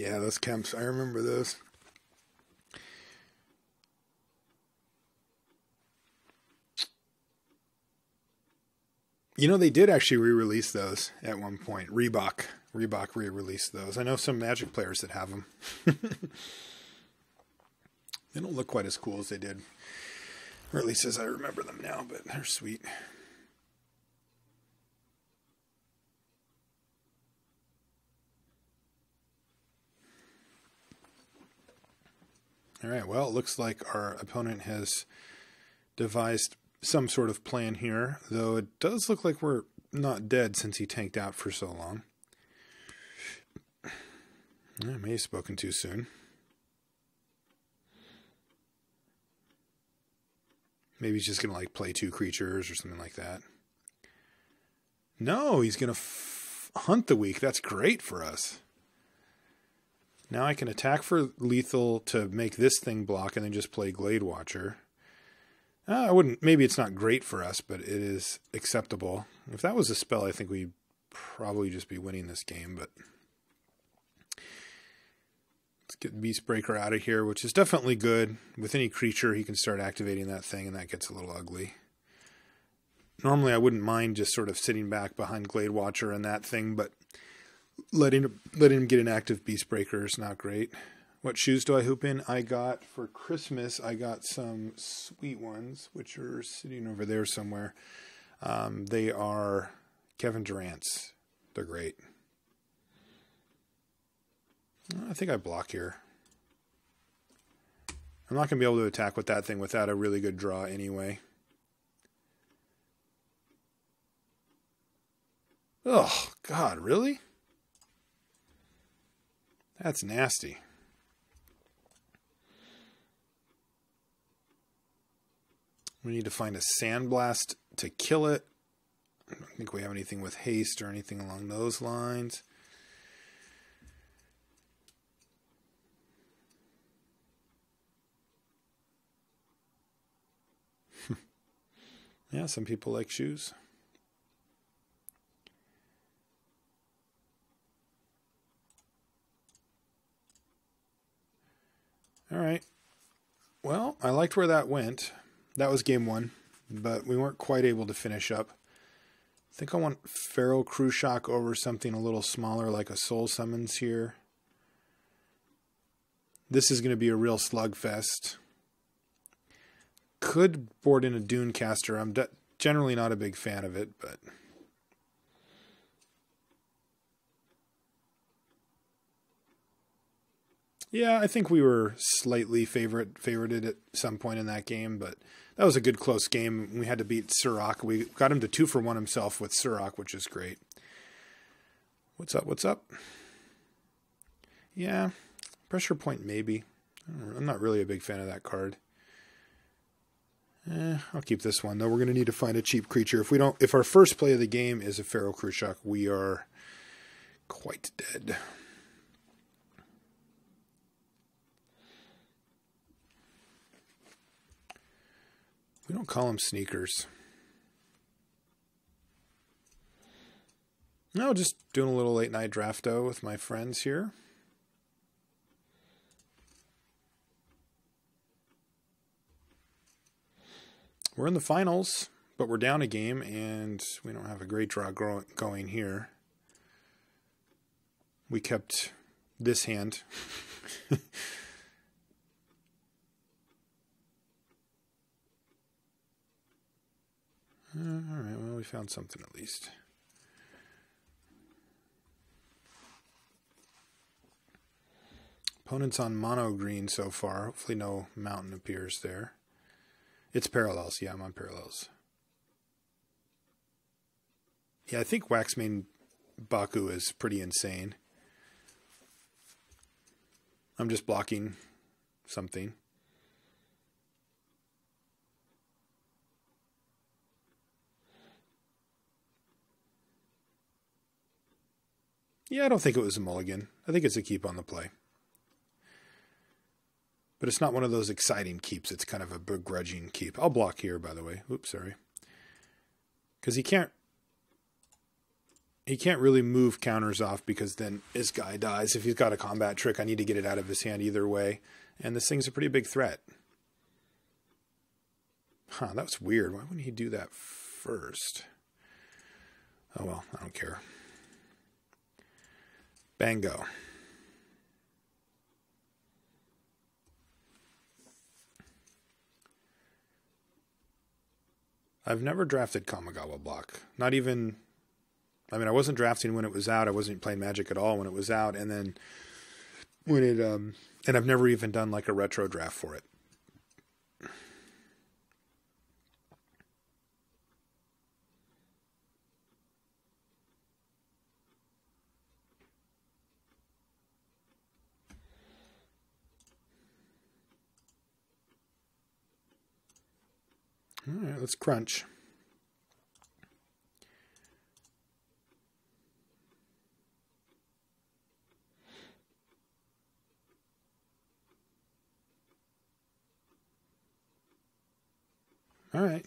Yeah, those Kemps. I remember those. You know, they did actually re-release those at one point. Reebok re-released those. I know some Magic players that have them. They don't look quite as cool as they did. Or at least as I remember them now, but they're sweet. All right, well, it looks like our opponent has devised some sort of plan here, though it does look like we're not dead since he tanked out for so long. I may have spoken too soon. Maybe he's just going to like play 2 creatures or something like that. No, he's going to hunt the weak. That's great for us. Now I can attack for lethal to make this thing block and then just play Glade Watcher. I wouldn't. Maybe it's not great for us, but it is acceptable. If that was a spell, I think we'd probably just be winning this game. But let's get Beastbreaker out of here, which is definitely good. With any creature, he can start activating that thing, and that gets a little ugly. Normally, I wouldn't mind just sort of sitting back behind Glade Watcher and that thing, but letting him get an active Beastbreaker is not great. What shoes do I hoop in? I got, for Christmas, I got some sweet ones, which are sitting over there somewhere. They are Kevin Durant's. They're great. I think I block here. I'm not going to be able to attack with that thing without a really good draw anyway. Oh, God, really? That's nasty. We need to find a Sandblast to kill it. I don't think we have anything with haste or anything along those lines. Yeah, some people like shoes. All right. Well, I liked where that went. That was game 1, but we weren't quite able to finish up. I think I want Feral Cruciak over something a little smaller like a Soul Summons here. This is going to be a real slugfest. Could board in a Dunecaster. I'm generally not a big fan of it, but... Yeah, I think we were slightly favorited at some point in that game, but that was a good close game. We had to beat Surrak. We got him to 2-for-1 himself with Surrak, which is great. What's up? What's up? Yeah, Pressure Point maybe. I'm not really a big fan of that card. I'll keep this one though. We're going to need to find a cheap creature. If our first play of the game is a Feral Cruciak, we are quite dead. We don't call them sneakers. No, just doing a little late night drafto with my friends here. We're in the finals, but we're down a game, and we don't have a great draw going here. We kept this hand. All right, well, we found something at least. Opponent's on mono green so far. Hopefully no mountain appears there. It's parallels. Yeah, I'm on parallels. Yeah, I think Waxmane Baku is pretty insane. I'm just blocking something. Yeah, I don't think it was a mulligan. I think it's a keep on the play. But it's not one of those exciting keeps. It's kind of a begrudging keep. I'll block here, by the way. Oops, sorry. Because he can't... he can't really move counters off because then his guy dies. If he's got a combat trick, I need to get it out of his hand either way. And this thing's a pretty big threat. Huh, that was weird. Why wouldn't he do that first? Oh well, I don't care. Bango. I've never drafted Kamigawa block. Not even... I mean, I wasn't drafting when it was out. I wasn't playing Magic at all when it was out. And then when it... and I've never even done like a retro draft for it. All right, let's crunch. All right.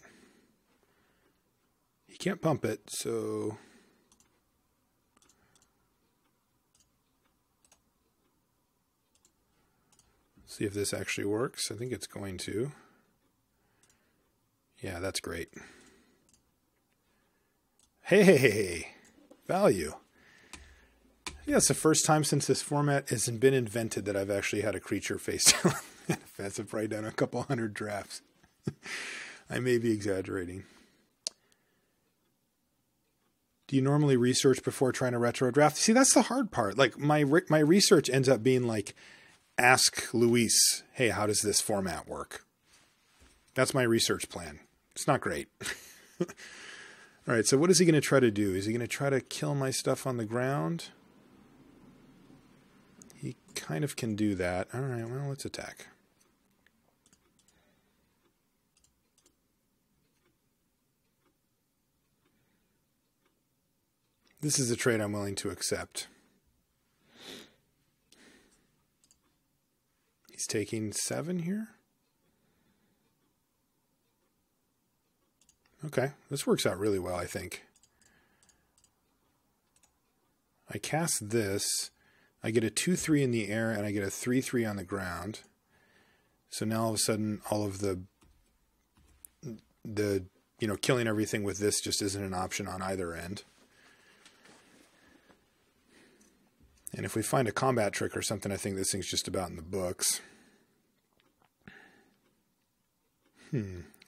He can't pump it, so... see if this actually works. I think it's going to. Yeah, that's great. Hey, value. Yeah, it's the first time since this format has been invented that I've actually had a creature face down. I've probably done a couple hundred drafts. I may be exaggerating. Do you normally research before trying to retro draft? See, that's the hard part. Like my research ends up being like, ask Luis, hey, how does this format work? That's my research plan. It's not great. All right, so what is he going to try to do? Is he going to try to kill my stuff on the ground? He kind of can do that. All right, well, let's attack. This is a trade I'm willing to accept. He's taking 7 here. Okay, this works out really well, I think. I cast this. I get a 2/3 in the air, and I get a 3/3 on the ground. So now all of a sudden, all of the killing everything with this just isn't an option on either end. And if we find a combat trick or something, I think this thing's just about in the books.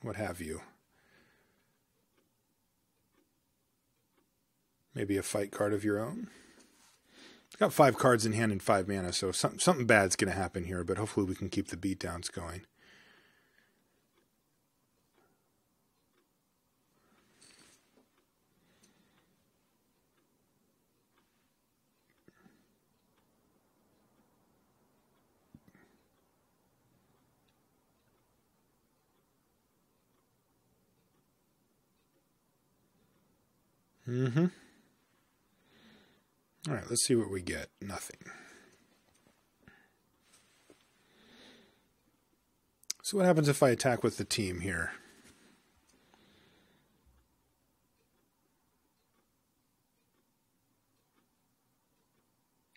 What have you? Maybe a fight card of your own? It's got 5 cards in hand and 5 mana, so something bad's going to happen here, but hopefully we can keep the beatdowns going. All right, let's see what we get. Nothing. So what happens if I attack with the team here?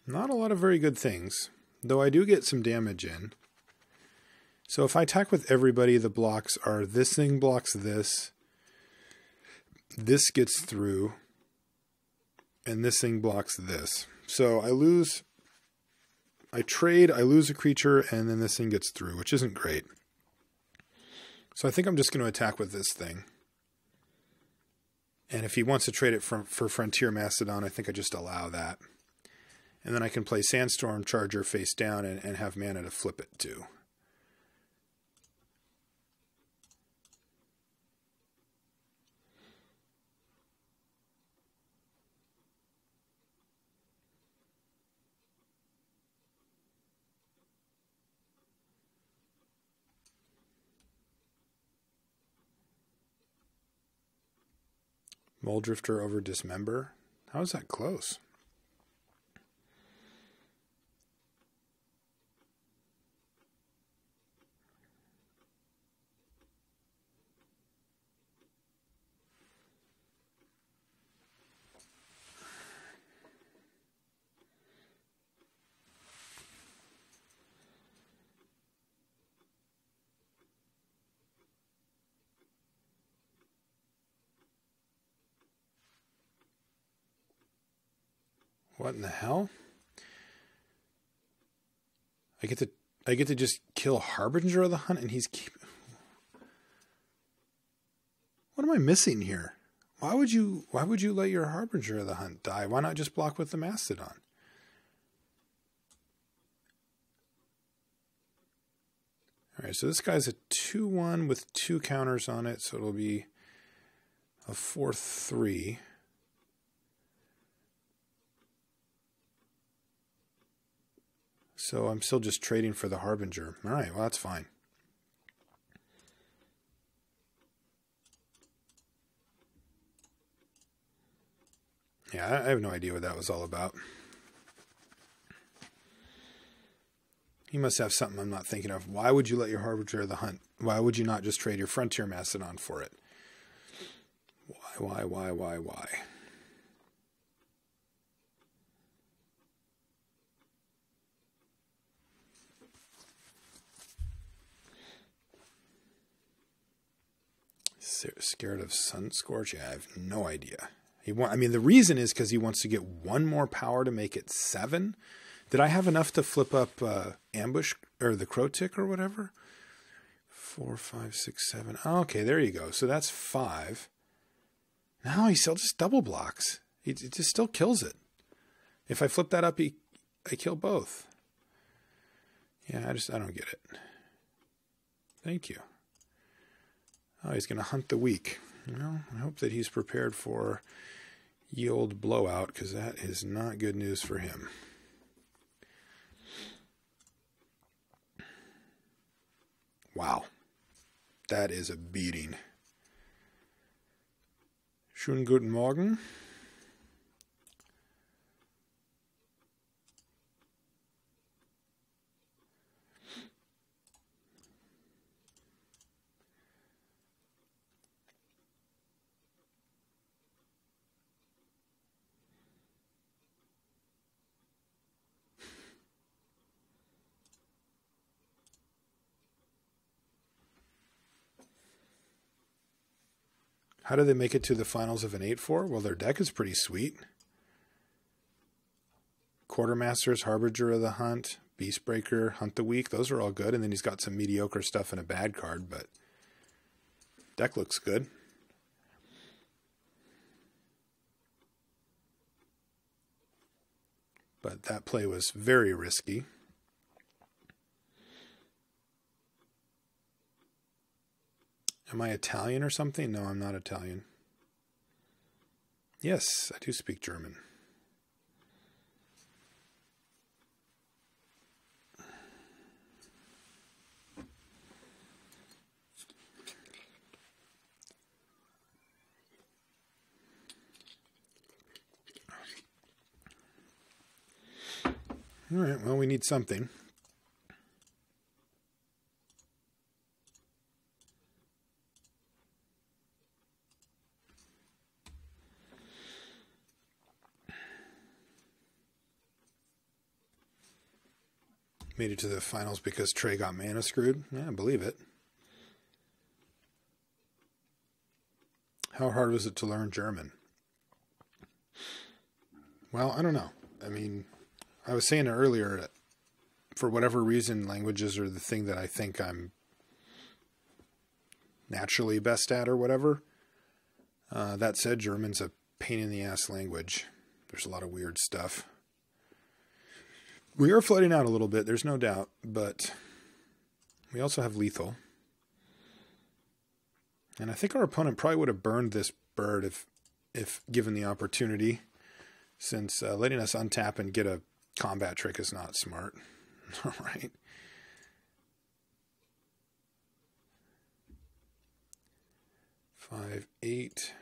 Not a lot of very good things, though I do get some damage in. So if I attack with everybody, the blocks are this thing blocks this, this gets through, and this thing blocks this. So I lose, I trade, I lose a creature, and then this thing gets through, which isn't great. So I think I'm just going to attack with this thing. And if he wants to trade it for Frontier Mastodon, I think I just allow that. And then I can play Sandstorm Charger face down and have mana to flip it too. Muldrifter over Dismember. How is that close? What in the hell? I get to just kill Harbinger of the Hunt, and he's What am I missing here? Why would you let your Harbinger of the Hunt die? Why not just block with the Mastodon? All right, so this guy's a 2/1 with 2 counters on it, so it'll be a 4/3. So I'm still just trading for the Harbinger. All right, well, that's fine. Yeah, I have no idea what that was all about. He must have something I'm not thinking of. Why would you let your Harbinger of the Hunt? Why would you not just trade your Frontier Mastodon for it? Why? Scared of Sunscorch? Yeah, I have no idea. The reason is because he wants to get 1 more power to make it 7. Did I have enough to flip up Ambush or the Crow Tick or whatever? 4, 5, 6, 7. Oh, okay, there you go. So that's 5. Now he still just double blocks. It just still kills it. If I flip that up, I kill both. Yeah, I don't get it. Thank you. Oh, he's going to hunt the weak. Well, I hope that he's prepared for ye old blowout, because that is not good news for him. Wow. That is a beating. Schönen guten Morgen. How did they make it to the finals of an 8-4? Well, their deck is pretty sweet. Quartermasters, Harbinger of the Hunt, Beastbreaker, Hunt the Weak. Those are all good. And then he's got some mediocre stuff and a bad card, but deck looks good. But that play was very risky. Am I Italian or something? No, I'm not Italian. Yes, I do speak German. All right, well, we need something. Made it to the finals because Trey got mana screwed? Yeah, I believe it. How hard was it to learn German? Well, I don't know. I mean, I was saying earlier, for whatever reason, languages are the thing that I think I'm naturally best at or whatever. That said, German's a pain in the ass language. There's a lot of weird stuff. We are flooding out a little bit, there's no doubt, but we also have lethal. And I think our opponent probably would have burned this bird if given the opportunity, since letting us untap and get a combat trick is not smart. All right. Five, 8.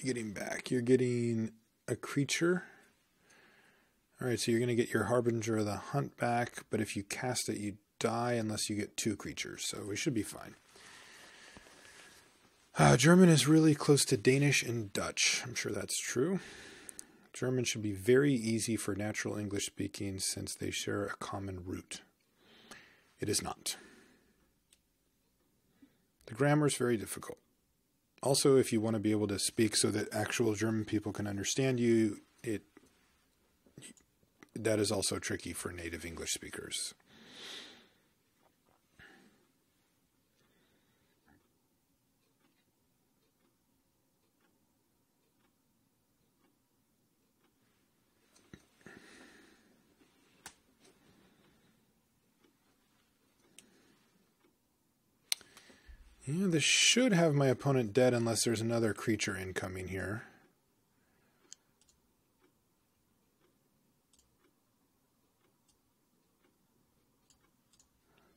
Getting back. You're getting a creature. All right, so you're going to get your Harbinger of the Hunt back, but if you cast it, you die unless you get 2 creatures, so we should be fine. German is really close to Danish and Dutch. I'm sure that's true. German should be very easy for natural English speaking since they share a common root. It is not. The grammar is very difficult. Also, if you want to be able to speak so that actual German people can understand you, that is also tricky for native English speakers. Yeah, this should have my opponent dead unless there's another creature incoming here.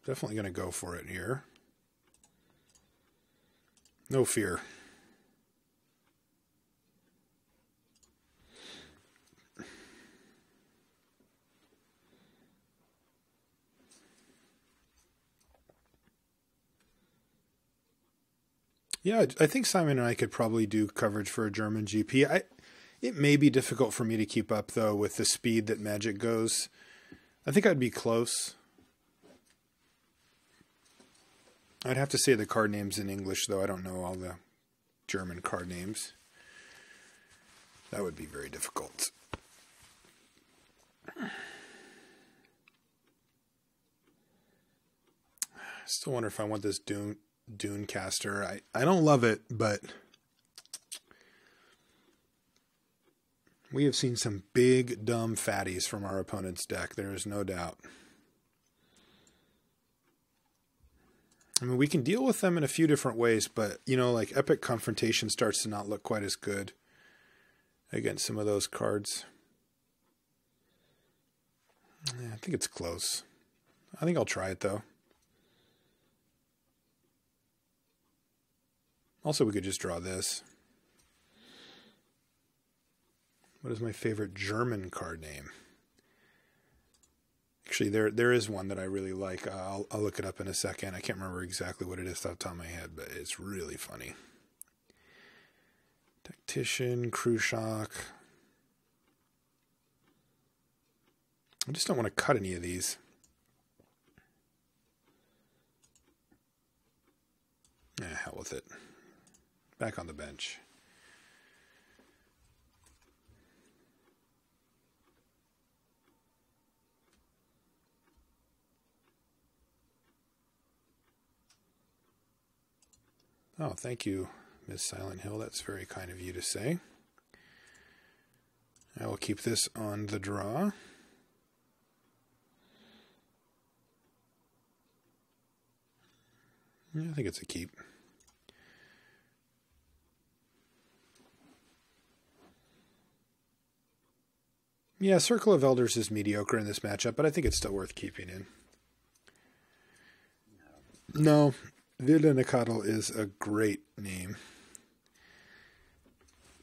Definitely going to go for it here. No fear. Yeah, I think Simon and I could probably do coverage for a German GP. It may be difficult for me to keep up, though, with the speed that Magic goes. I think I'd be close. I'd have to say the card names in English, though. I don't know all the German card names. That would be very difficult. Still wonder if I want this Dune caster. I don't love it, but we have seen some big, dumb fatties from our opponent's deck. There is no doubt. I mean, we can deal with them in a few different ways, but, you know, like Epic Confrontation starts to not look quite as good against some of those cards. Yeah, I think it's close. I think I'll try it, though. Also, we could just draw this. What is my favorite German card name? Actually, there is one that I really like. I'll look it up in a second. I can't remember exactly what it is off the top of my head, but it's really funny. Tactician, Crew Shock. I just don't want to cut any of these. Hell with it. Back on the bench. Oh, thank you, Miss Silent Hill. That's very kind of you to say. I will keep this on the draw. I think it's a keep. Yeah, Circle of Elders is mediocre in this matchup, but I think it's still worth keeping in. No, Wildenekadel is a great name.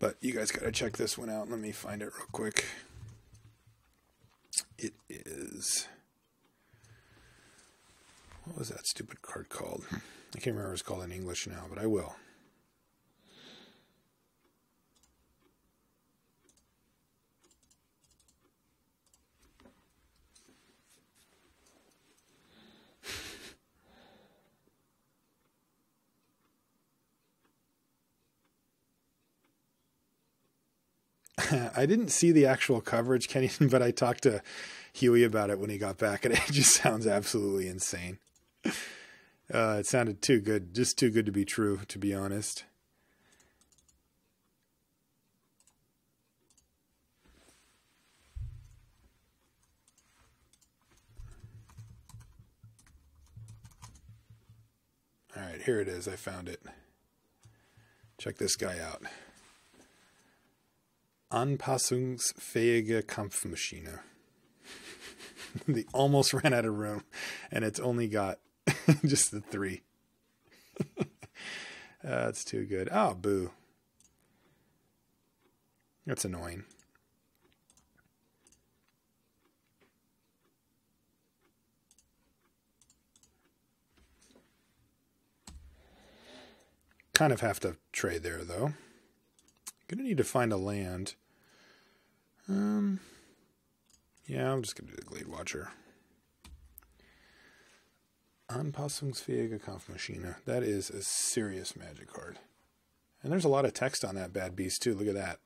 But you guys got to check this one out. Let me find it real quick. It is... What was that stupid card called? I can't remember what it's called in English now, but I will. I didn't see the actual coverage, Kenny, but I talked to Huey about it when he got back, and it just sounds absolutely insane. It sounded too good, just too good to be true, to be honest. All right, here it is. I found it. Check this guy out. Anpassungsfähige Kampfmaschine. They almost ran out of room, and it's only got just the 3. That's too good. Oh, boo. That's annoying. Kind of have to trade there, though. Gonna need to find a land. Yeah, I'm just gonna do the Glade Watcher. Anpassungsfähige Kampfmaschine. That is a serious Magic card. And there's a lot of text on that bad beast, too. Look at that.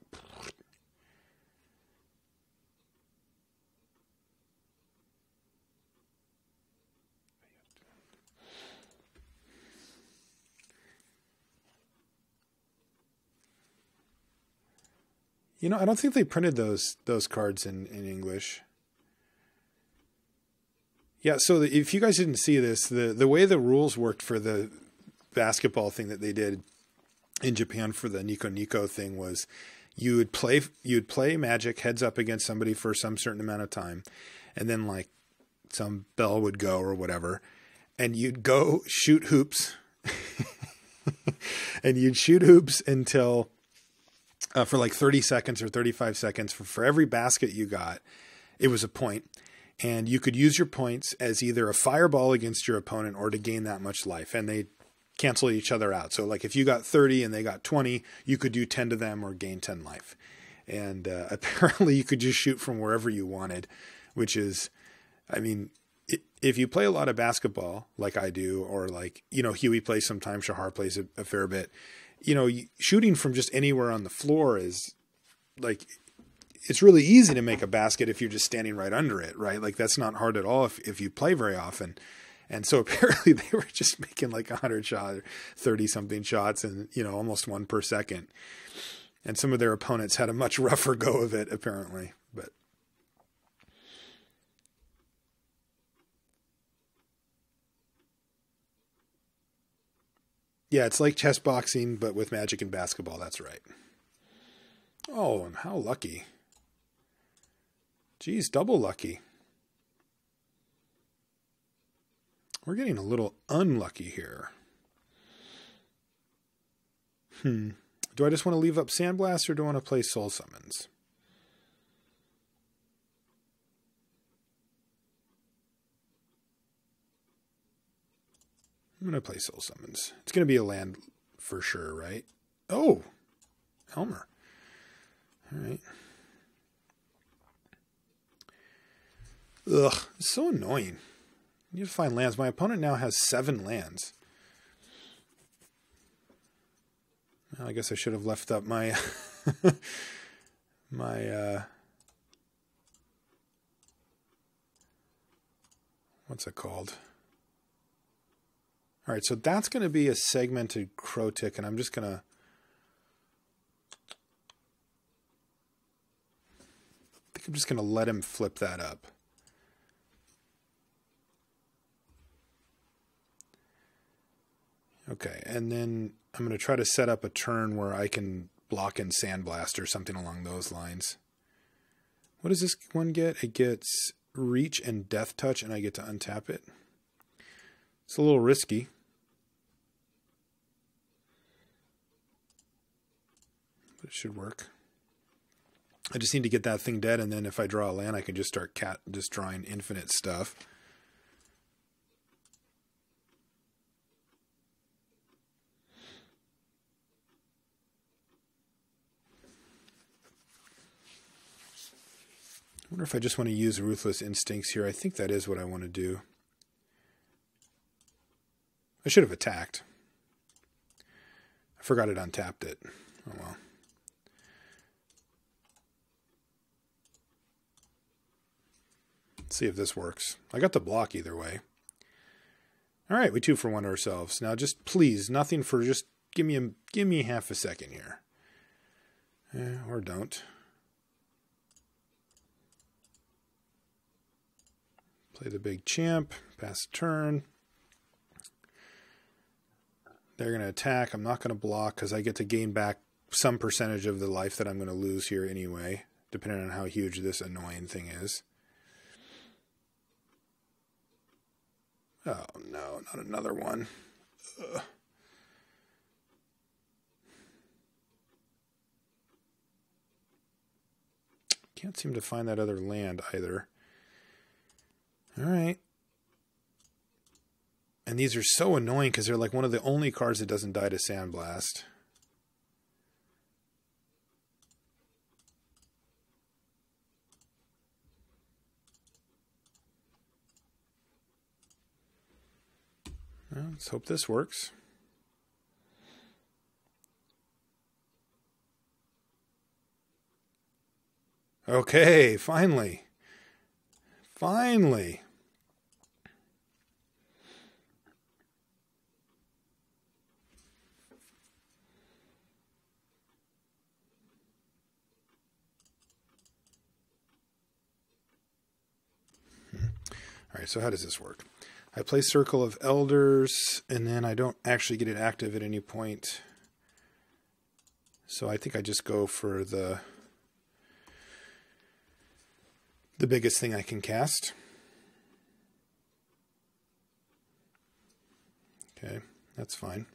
You know, I don't think they printed those cards in English. Yeah, so if you guys didn't see this, the way the rules worked for the basketball thing that they did in Japan for the Nico Nico thing was you would play Magic heads up against somebody for some certain amount of time, and then like some bell would go or whatever, and you'd go shoot hoops, and you'd shoot hoops until for like 30 seconds or 35 seconds. For every basket you got, it was a point. And you could use your points as either a fireball against your opponent or to gain that much life. And they cancel each other out. So like if you got 30 and they got 20, you could do 10 to them or gain 10 life. And apparently you could just shoot from wherever you wanted, which is, I mean, if you play a lot of basketball like I do, or like, you know, Huey plays sometimes, Shahar plays a fair bit, you know, shooting from just anywhere on the floor is like, it's really easy to make a basket if you're just standing right under it, right? Like that's not hard at all if you play very often. And so apparently they were just making like 100 shots, 30 something shots, and, you know, almost one per second. And some of their opponents had a much rougher go of it, apparently. But yeah, it's like chess boxing, but with Magic and basketball. That's right. Oh, and how lucky. Geez, double lucky. We're getting a little unlucky here. Do I just want to leave up Sandblast, or do I want to play Soul Summons? I'm going to play Soul Summons. It's going to be a land for sure, right? Oh, Helmer. All right. Ugh, it's so annoying. I need to find lands. My opponent now has 7 lands. Well, I guess I should have left up my what's it called? All right, so that's going to be a segmented Crow-Tick, and I'm just going to let him flip that up. Okay, and then I'm going to try to set up a turn where I can block in Sandblast or something along those lines. What does this one get? It gets Reach and Death Touch, and I get to untap it. It's a little risky. But it should work. I just need to get that thing dead, and then if I draw a land, I can just start just drawing infinite stuff. I wonder if I just want to use Ruthless Instincts here. I think that is what I want to do. I should have attacked. I forgot it untapped it. Oh well. Let's see if this works. I got the block either way. All right, we 2-for-1 ourselves. Now just please, nothing for just give me half a second here. Or don't. Play the big champ, pass turn. They're going to attack. I'm not going to block because I get to gain back some percentage of the life that I'm going to lose here anyway, depending on how huge this annoying thing is. Oh no, not another one. Ugh. Can't seem to find that other land either. All right. And these are so annoying because they're like one of the only cards that doesn't die to Sandblast. Well, let's hope this works. Okay, finally. Finally. All right, so how does this work? I play Circle of Elders, and then I don't actually get it active at any point. So I think I just go for the biggest thing I can cast. Okay, that's fine.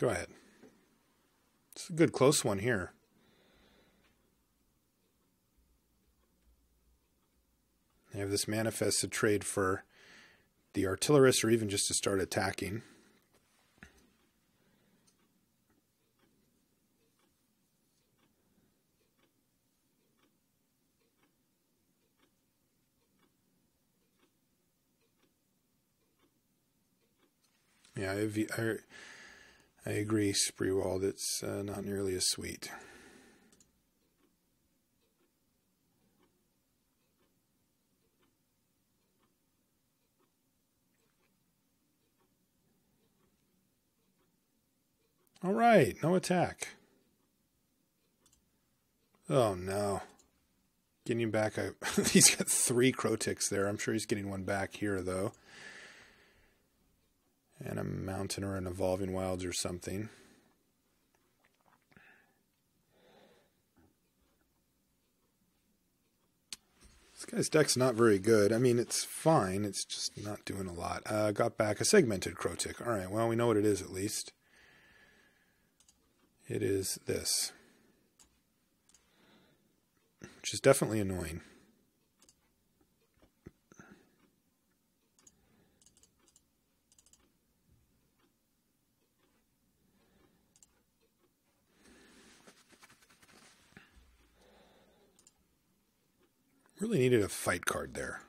Go ahead. It's a good close one here. I have this manifest to trade for the artillerist or even just to start attacking. Yeah, I agree, Spreewald. It's not nearly as sweet. All right, no attack. Oh no. Getting back, he's got 3 Croticks there. I'm sure he's getting one back here though. And a Mountain or an Evolving Wilds or something. This guy's deck's not very good. I mean, it's fine. It's just not doing a lot. Got back a Segmented Crotick. All right, well, we know what it is at least. It is this, which is definitely annoying. Really needed a fight card there.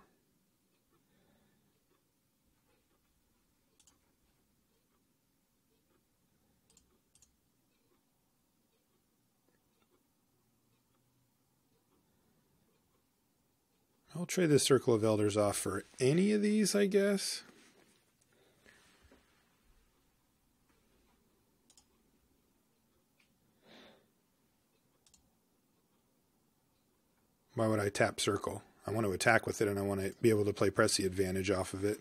I'll trade this Circle of Elders off for any of these, I guess. Why would I tap Circle? I want to attack with it and I want to be able to play Press the Advantage off of it.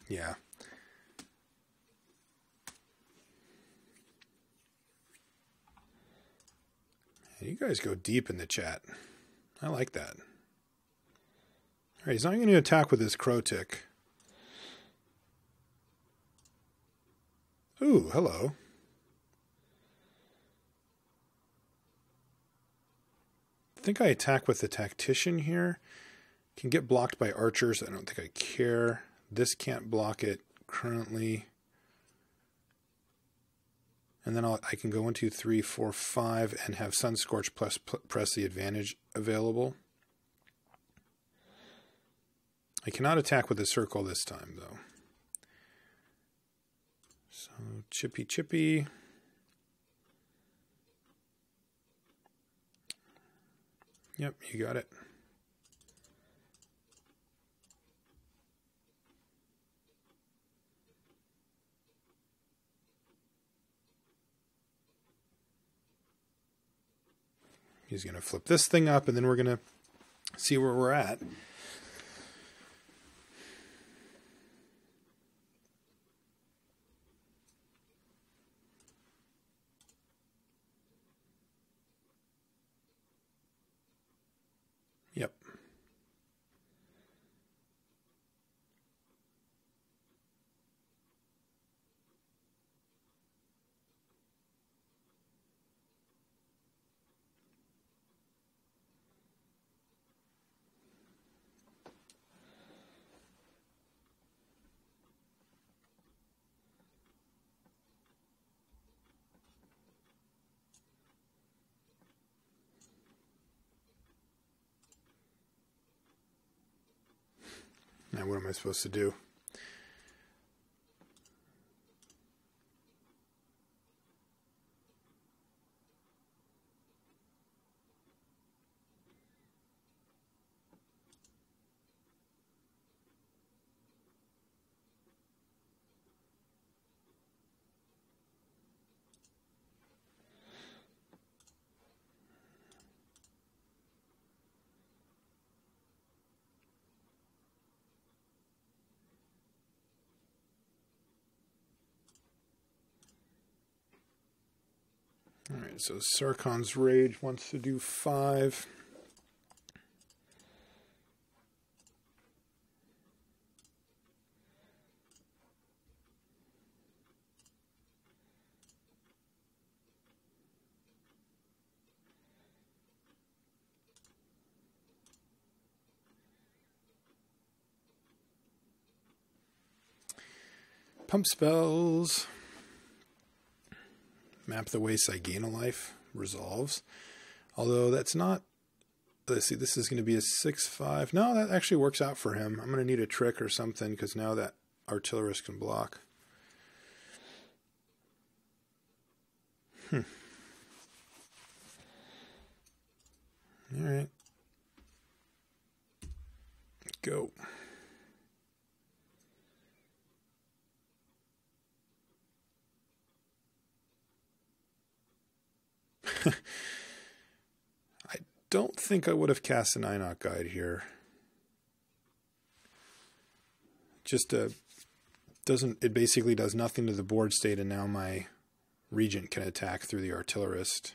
Yeah. You guys go deep in the chat. I like that. All right, he's not going to attack with his Crotick. Ooh, hello. I think I attack with the Tactician here. Can get blocked by archers. I don't think I care. This can't block it currently. And then I can go 1, 2, 3, 4, 5 and have Sunscorch plus Press the Advantage available. I cannot attack with the Circle this time, though. So, chippy chippy. Yep, you got it. He's going to flip this thing up, and then we're going to see where we're at. Yep. Now what am I supposed to do? All right, so Sarkon's Rage wants to do 5. Pump spells. Map the waste I gain a life. Resolves. Although that's not... Let's see, this is going to be a 6/5. No, that actually works out for him. I'm going to need a trick or something because now that artillerist can block. All right. Go. I don't think I would have cast an Einok Guide here. Just doesn't, it basically does nothing to the board state, and now my regent can attack through the artillerist.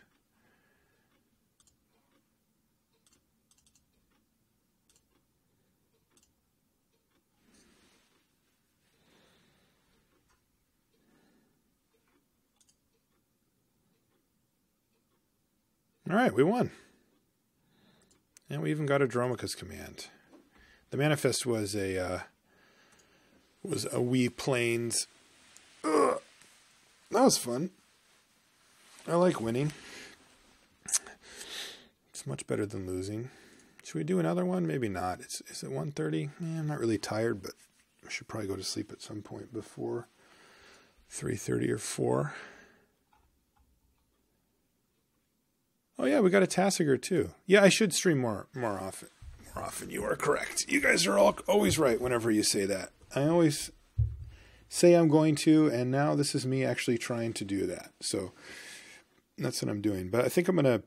All right, we won. And we even got a Dromica's Command. The manifest was a wee plains. Ugh. That was fun. I like winning. It's much better than losing. Should we do another one? Maybe not. Is it 1:30? I'm not really tired, but I should probably go to sleep at some point before 3:30 or 4. Oh yeah, we got a Tassiger too. Yeah, I should stream more often. More often, you are correct. You guys are always right whenever you say that. I always say I'm going to, and now this is me actually trying to do that. So that's what I'm doing. But I think I'm gonna,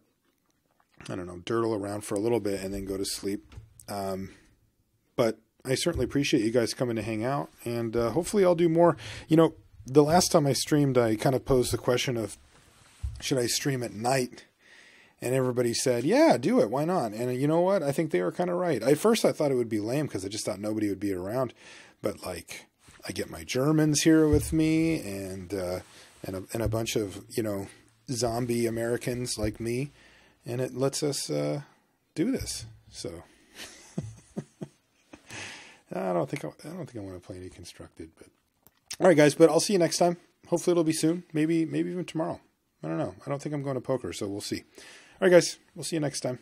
I don't know, dirtle around for a little bit and then go to sleep. But I certainly appreciate you guys coming to hang out, and hopefully I'll do more. You know, the last time I streamed, I kind of posed the question of, should I stream at night? And everybody said, yeah, do it. Why not? And you know what? I think they were kind of right. At first, I thought it would be lame because I just thought nobody would be around. But, like, I get my Germans here with me and a bunch of, you know, zombie Americans like me. And it lets us do this. So, I don't think I want to play any constructed. But all right, guys. But I'll see you next time. Hopefully it'll be soon. Maybe even tomorrow. I don't know. I don't think I'm going to poker, so we'll see. All right, guys. We'll see you next time.